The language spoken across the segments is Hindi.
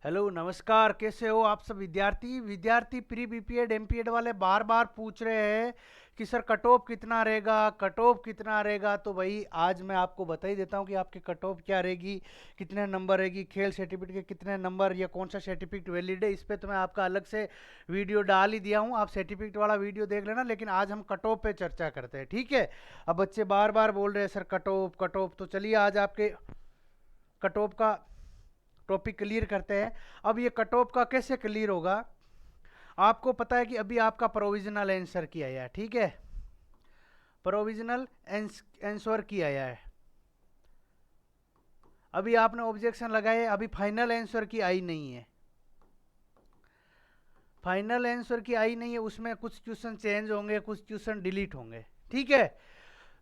हेलो नमस्कार, कैसे हो आप सब विद्यार्थी प्री बीपीएड एमपीएड वाले बार बार पूछ रहे हैं कि सर कट ऑफ कितना रहेगा, कट ऑफ कितना रहेगा। तो भाई आज मैं आपको बता ही देता हूँ कि आपकी कट ऑफ क्या रहेगी, कितने नंबर रहेगी, खेल सर्टिफिकेट के कितने नंबर या कौन सा सर्टिफिकेट वैलिड है। इस पर तो मैं आपका अलग से वीडियो डाल ही दिया हूँ, आप सर्टिफिकेट वाला वीडियो देख लेना। लेकिन आज हम कट ऑफ पे चर्चा करते हैं, ठीक है। अब बच्चे बार बार बोल रहे हैं सर कट ऑफ, तो चलिए आज आपके कट ऑफ का टॉपिक क्लियर करते हैं। अब ये कट ऑफ का कैसे क्लियर होगा, आपको पता है कि अभी आपका प्रोविजनल आंसर किया है, ठीक है। प्रोविजनल आंसर किया है, अभी आपने ऑब्जेक्शन लगाए, अभी फाइनल आंसर की आई नहीं है। फाइनल आंसर की आई नहीं है, उसमें कुछ क्वेश्चन चेंज होंगे, कुछ क्वेश्चन डिलीट होंगे, ठीक है।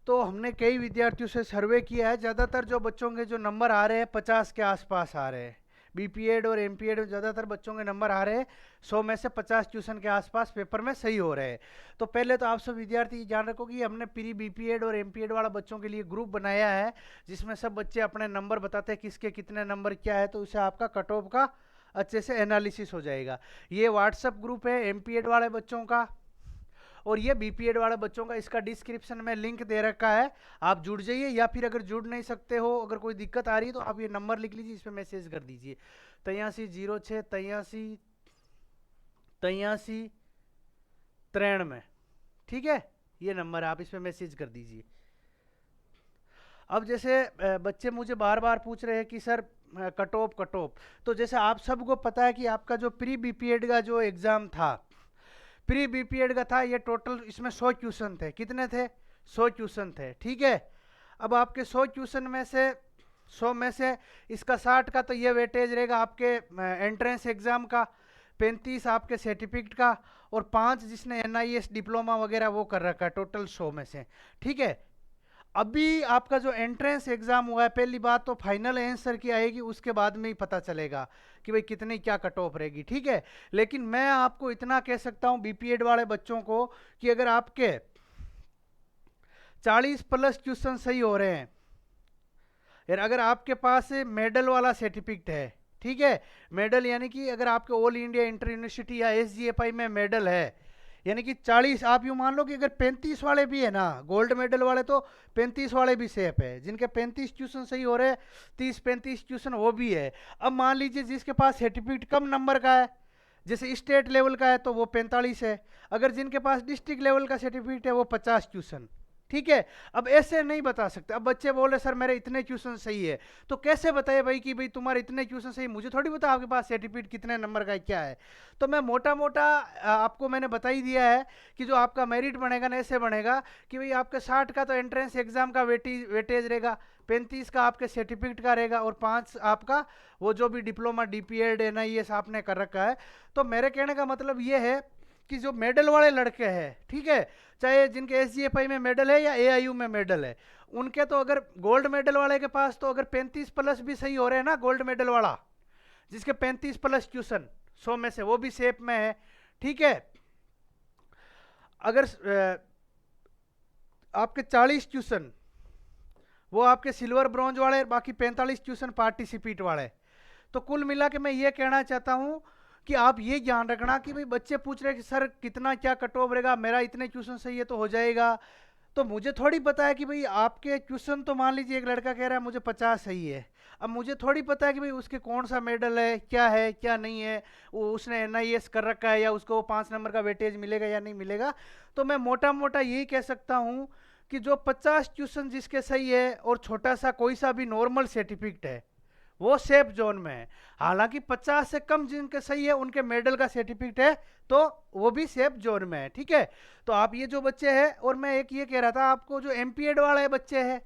तो हमने कई विद्यार्थियों से सर्वे किया है, ज़्यादातर जो बच्चों के जो नंबर आ रहे हैं 50 के आसपास आ रहे हैं। बीपीएड और एमपीएड में ज़्यादातर बच्चों के नंबर आ रहे हैं 100 में से 50 ट्यूशन के आसपास पेपर में सही हो रहे हैं। तो पहले तो आप सब विद्यार्थी जान रखो कि हमने प्री बीपीएड और एमपीएड वाला बच्चों के लिए ग्रुप बनाया है, जिसमें सब बच्चे अपने नंबर बताते हैं किसके कितने नंबर क्या है, तो उससे आपका कट ऑफ का अच्छे से एनालिसिस हो जाएगा। ये व्हाट्सएप ग्रुप है एमपीएड वाले बच्चों का और ये बीपीएड वाले बच्चों का, इसका डिस्क्रिप्शन में लिंक दे रखा है, आप जुड़ जाइए। या फिर अगर जुड़ नहीं सकते हो, अगर कोई दिक्कत आ रही है तो आप ये नंबर लिख लीजिए, इस पर मैसेज कर दीजिए 8306 83 83 93, ठीक है। ये नंबर है, आप इस पर मैसेज कर दीजिए। अब जैसे बच्चे मुझे बार बार पूछ रहे हैं कि सर कट ऑफ, तो जैसे आप सबको पता है कि आपका जो प्री बीपीएड का जो एग्ज़ाम था, प्री बीपीएड का था, ये टोटल इसमें 100 क्वेश्चन थे। कितने थे? 100 क्वेश्चन थे, ठीक है। अब आपके 100 क्वेश्चन में से 100 में से इसका 60 का तो ये वेटेज रहेगा आपके एंट्रेंस एग्जाम का, 35 आपके सर्टिफिकेट का, और 5 जिसने एनआईएस डिप्लोमा वगैरह वो कर रखा है, टोटल 100 में से, ठीक है। अभी आपका जो एंट्रेंस एग्जाम हुआ है, पहली बात तो फाइनल आंसर की आएगी, उसके बाद में ही पता चलेगा कि भाई कितनी क्या कट ऑफ रहेगी, ठीक है। लेकिन मैं आपको इतना कह सकता हूं बीपीएड वाले बच्चों को कि अगर आपके 40 प्लस क्वेश्चन सही हो रहे हैं, यार अगर आपके पास मेडल वाला सर्टिफिकेट है, ठीक है, मेडल यानी कि अगर आपके ऑल इंडिया इंटर यूनिवर्सिटी या एसजीएफआई में मेडल है, यानी कि 40, आप यूँ मान लो कि अगर 35 वाले भी है ना, गोल्ड मेडल वाले, तो 35 वाले भी सेफ है, जिनके 35 ट्यूशन सही हो रहे हैं, 30-35 ट्यूशन वो भी है। अब मान लीजिए जिसके पास सर्टिफिकेट कम नंबर का है, जैसे स्टेट लेवल का है, तो वो 45 है। अगर जिनके पास डिस्ट्रिक्ट लेवल का सर्टिफिकेट है वो 50 ट्यूशन, ठीक है। अब ऐसे नहीं बता सकते। अब बच्चे बोल रहे सर मेरे इतने क्वेश्चन सही है, तो कैसे बताए भाई कि भाई तुम्हारे इतने क्वेश्चन सही, मुझे थोड़ी पता आपके पास सर्टिफिकेट कितने नंबर का है क्या है। तो मैं मोटा मोटा आपको मैंने बता ही दिया है कि जो आपका मेरिट बनेगा ना, ऐसे बनेगा कि भाई आपके 60 का तो एंट्रेंस एग्जाम का वेटेज रहेगा, 35 का आपके सर्टिफिकेट का रहेगा, और 5 आपका वो जो भी डिप्लोमा डीपीएड एनआईएस आपने कर रखा है। तो मेरे कहने का मतलब ये है कि जो मेडल वाले लड़के हैं, ठीक है, चाहे जिनके एसजीएफआई में मेडल है या एआईयू में मेडल है, उनके तो अगर गोल्ड मेडल वाले के पास तो अगर 35 प्लस भी सही हो रहे हैं ना, गोल्ड मेडल वाला जिसके 35 प्लस क्वेश्चन 100 में से, वो भी सेफ में है, ठीक है। अगर आपके 40 क्वेश्चन वो आपके सिल्वर ब्रॉन्ज वाले, बाकी 45 क्वेश्चन पार्टिसिपेट वाले। तो कुल मिला के मैं ये कहना चाहता हूं कि आप ये ध्यान रखना कि भाई बच्चे पूछ रहे हैं कि सर कितना क्या कट ऑफ रहेगा, मेरा इतने क्वेश्चन सही है तो हो जाएगा। तो मुझे थोड़ी पता है कि भाई आपके क्वेश्चन, तो मान लीजिए एक लड़का कह रहा है मुझे 50 सही है, अब मुझे थोड़ी पता है कि भाई उसके कौन सा मेडल है क्या नहीं है, वो उसने एनआईएस कर रखा है या उसको 5 नंबर का वेटेज मिलेगा या नहीं मिलेगा। तो मैं मोटा मोटा यही कह सकता हूँ कि जो 50 क्वेश्चन जिसके सही है और छोटा सा कोई सा भी नॉर्मल सर्टिफिकेट है, वो सेफ जोन में है। हालांकि 50 से कम जिनके सही है उनके मेडल का सर्टिफिकेट है, तो वो भी सेफ जोन में है, ठीक है। तो आप ये जो बच्चे हैं, और मैं एक ये कह रहा था आपको, जो एमपीएड वाले बच्चे हैं,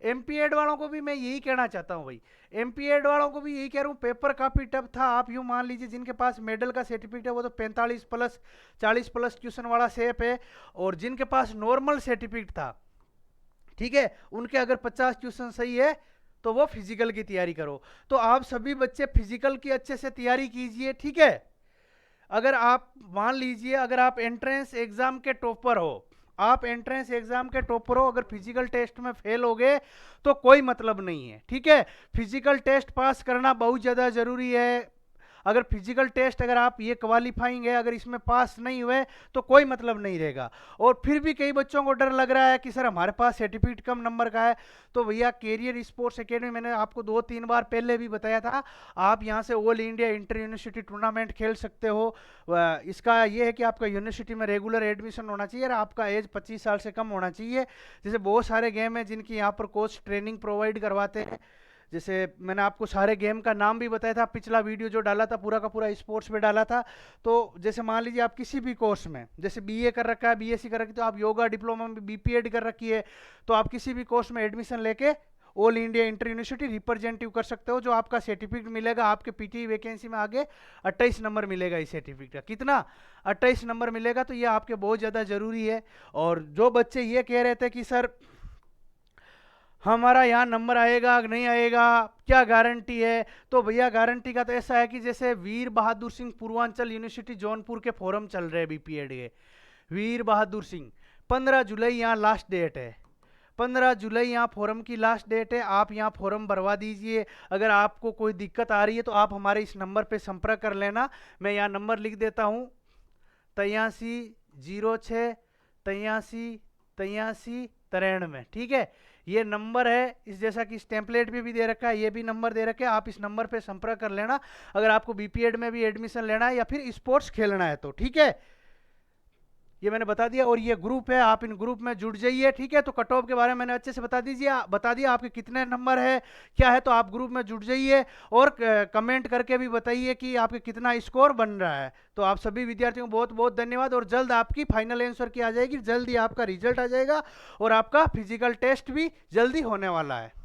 एमपीएड वालों को भी मैं यही कहना चाहता हूँ भाई, एमपीएड वालों को भी यही कह रहा हूँ, पेपर काफ़ी टफ था। आप यूँ मान लीजिए जिनके पास मेडल का सर्टिफिकेट है वो तो 45 प्लस 40 प्लस क्वेश्चन वाला सेफ है, और जिनके पास नॉर्मल सर्टिफिकेट था, ठीक है, उनके अगर 50 क्वेश्चन सही है तो वो फिजिकल की तैयारी करो। तो आप सभी बच्चे फिजिकल की अच्छे से तैयारी कीजिए, ठीक है। अगर आप मान लीजिए अगर आप एंट्रेंस एग्जाम के टॉपर हो, आप एंट्रेंस एग्जाम के टॉपर हो, अगर फिजिकल टेस्ट में फेल हो गए तो कोई मतलब नहीं है, ठीक है। फिजिकल टेस्ट पास करना बहुत ज़्यादा ज़रूरी है। अगर फिजिकल टेस्ट अगर आप ये क्वालिफाइंग है, अगर इसमें पास नहीं हुए तो कोई मतलब नहीं रहेगा। और फिर भी कई बच्चों को डर लग रहा है कि सर हमारे पास सर्टिफिकेट कम नंबर का है, तो भैया कैरियर स्पोर्ट्स एकेडमी, मैंने आपको 2-3 बार पहले भी बताया था, आप यहाँ से all India inter university tournament खेल सकते हो। इसका ये है कि आपका यूनिवर्सिटी में रेगुलर एडमिशन होना चाहिए और आपका एज 25 साल से कम होना चाहिए। जैसे बहुत सारे गेम है जिनकी यहाँ पर कोच ट्रेनिंग प्रोवाइड करवाते हैं, जैसे मैंने आपको सारे गेम का नाम भी बताया था, पिछला वीडियो जो डाला था पूरा का पूरा स्पोर्ट्स में डाला था। तो जैसे मान लीजिए आप किसी भी कोर्स में, जैसे बीए कर रखा है, बीएससी कर रखी, तो आप योगा डिप्लोमा में बीपीएड कर रखी है, तो आप किसी भी कोर्स में एडमिशन लेके all India inter university representative कर सकते हो। जो आपका सर्टिफिकेट मिलेगा, आपके पीटी वैकेंसी में आगे 28 नंबर मिलेगा इस सर्टिफिकेट का। कितना? 28 नंबर मिलेगा। तो ये आपके बहुत ज़्यादा ज़रूरी है। और जो बच्चे ये कह रहे थे कि सर हमारा यहाँ नंबर आएगा कि नहीं आएगा, क्या गारंटी है, तो भैया गारंटी का तो ऐसा है कि जैसे वीर बहादुर सिंह पूर्वांचल यूनिवर्सिटी जौनपुर के फॉरम चल रहे हैं बीपीएड के, वीर बहादुर सिंह 15 जुलाई यहाँ लास्ट डेट है, 15 जुलाई यहाँ फॉरम की लास्ट डेट है। आप यहाँ फॉरम भरवा दीजिए। अगर आपको कोई दिक्कत आ रही है तो आप हमारे इस नंबर पे संपर्क कर लेना। मैं यहाँ नंबर लिख देता हूँ, 8306838393, ठीक है, ये नंबर है। इस जैसा कि इस टेम्पलेट पे भी दे रखा है, ये भी नंबर दे रखा है। आप इस नंबर पे संपर्क कर लेना अगर आपको बीपीएड में भी एडमिशन लेना है या फिर स्पोर्ट्स खेलना है तो, ठीक है। ये मैंने बता दिया। और ये ग्रुप है, आप इन ग्रुप में जुड़ जाइए, ठीक है। तो कट ऑफ के बारे में मैंने अच्छे से बता दिया आपके कितने नंबर है क्या है, तो आप ग्रुप में जुड़ जाइए और कमेंट करके भी बताइए कि आपके कितना स्कोर बन रहा है। तो आप सभी विद्यार्थियों को बहुत बहुत धन्यवाद। और जल्द आपकी फाइनल आंसर की आ जाएगी, जल्द ही आपका रिजल्ट आ जाएगा और आपका फिजिकल टेस्ट भी जल्दी होने वाला है।